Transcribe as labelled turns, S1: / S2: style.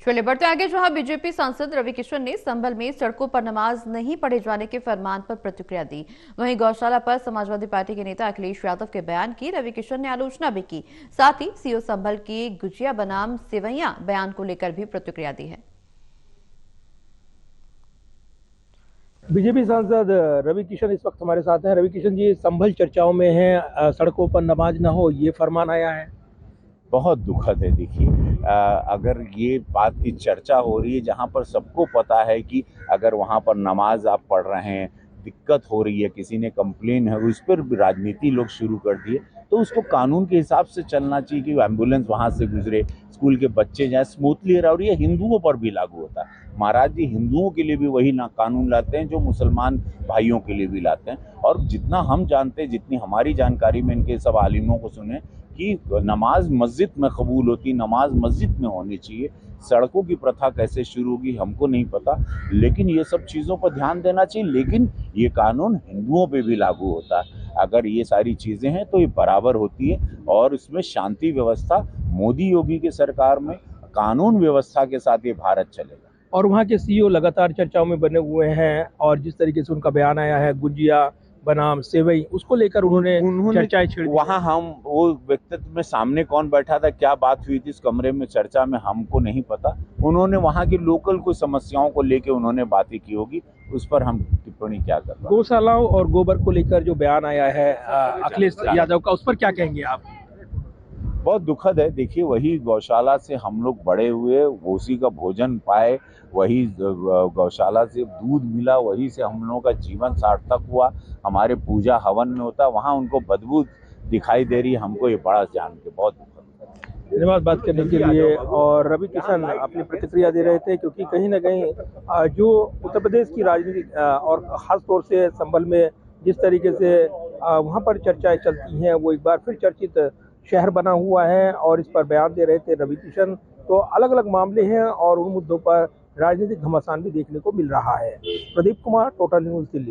S1: चलिए बढ़ते आगे। जहां बीजेपी सांसद रवि किशन ने संभल में सड़कों पर नमाज नहीं पढ़े जाने के फरमान पर प्रतिक्रिया दी। वहीं गौशाला पर समाजवादी पार्टी के नेता अखिलेश यादव के बयान की रवि किशन ने आलोचना भी की। साथ ही सीओ संभल की गुजिया बनाम सेवैया बयान को लेकर भी प्रतिक्रिया दी है।
S2: बीजेपी सांसद रवि किशन इस वक्त हमारे साथ हैं। रवि किशन जी, संभल चर्चाओं में है, सड़कों पर नमाज ना हो ये फरमान आया है।
S3: बहुत दुखद है। देखिए, अगर ये बात की चर्चा हो रही है जहाँ पर सबको पता है कि अगर वहाँ पर नमाज आप पढ़ रहे हैं, दिक्कत हो रही है, किसी ने कंप्लेन है, उस पर राजनीति लोग शुरू कर दिए, तो उसको कानून के हिसाब से चलना चाहिए कि एम्बुलेंस वहाँ से गुजरे, स्कूल के बच्चे जाए स्मूथली रहा। और ये हिंदुओं पर भी लागू होता है। महाराज जी हिंदुओं के लिए भी वही ना कानून लाते हैं जो मुसलमान भाइयों के लिए भी लाते हैं। और जितना हम जानते हैं, जितनी हमारी जानकारी में इनके सब आलिमों को सुने कि नमाज मस्जिद में कबूल होती, नमाज मस्जिद में होनी चाहिए। सड़कों की प्रथा कैसे शुरू होगी हमको नहीं पता, लेकिन ये सब चीज़ों पर ध्यान देना चाहिए। लेकिन ये कानून हिंदुओं पे भी लागू होता है। अगर ये सारी चीज़ें हैं तो ये बराबर होती है। और इसमें शांति व्यवस्था मोदी योगी की सरकार में कानून व्यवस्था के साथ ये भारत चलेगा।
S2: और वहाँ के सीईओ लगातार चर्चाओं में बने हुए हैं और जिस तरीके से उनका बयान आया है गुजिया बनाम सेवई, उसको लेकर उन्होंने चर्चाएं छेड़ दी।
S3: वहाँ हम वो व्यक्तित्व में सामने कौन बैठा था, क्या बात हुई थी इस कमरे में चर्चा में, हमको नहीं पता। उन्होंने वहाँ की लोकल कुछ समस्याओं को लेकर उन्होंने बातें की होगी, उस पर हम टिप्पणी क्या कर रहे हैं।
S2: गौशालाओं और गोबर को लेकर जो बयान आया है अखिलेश यादव का, उस पर क्या कहेंगे आप?
S3: बहुत दुखद है। देखिए, वही गौशाला से हम लोग बड़े हुए, उसी का भोजन पाए, वही गौशाला से दूध मिला, वही से हम लोगों का जीवन सार्थक हुआ, हमारे पूजा हवन में होता। वहाँ उनको बदबू दिखाई दे रही है, हमको ये बड़ा जान के बहुत दुखद।
S2: धन्यवाद बात करने के लिए। और रवि किशन अपनी प्रतिक्रिया दे रहे थे क्योंकि कहीं ना कहीं जो उत्तर प्रदेश की राजनीति और खासतौर से संभल में जिस तरीके से वहाँ पर चर्चाएं चलती हैं, वो एक बार फिर चर्चित शहर बना हुआ है और इस पर बयान दे रहे थे रवि किशन। तो अलग अलग मामले हैं और उन मुद्दों पर राजनीतिक घमासान भी देखने को मिल रहा है। Pradeep Kumar, total news, Delhi.